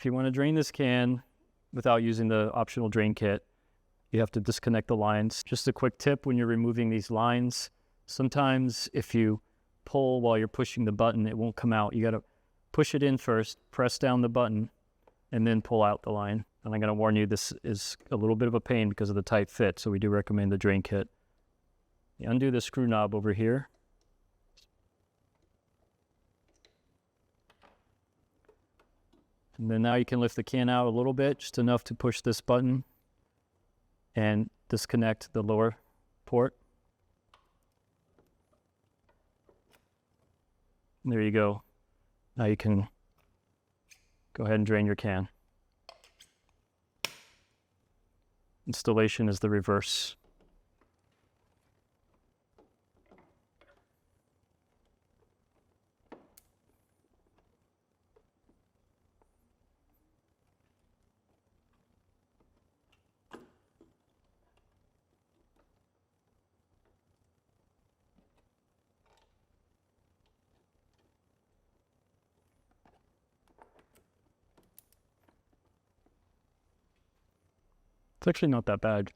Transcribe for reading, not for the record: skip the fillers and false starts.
if you want to drain this can without using the optional drain kit, you have to disconnect the lines. Just a quick tip when you're removing these lines, sometimes if you pull while you're pushing the button, it won't come out. You got to push it in first, press down the button, and then pull out the line. And I'm going to warn you, this is a little bit of a pain because of the tight fit, so we do recommend the drain kit. You undo the screw knob over here. And then now you can lift the can out a little bit, just enough to push this button and disconnect the lower port. And there you go. Now you can go ahead and drain your can. Installation is the reverse. It's actually not that bad.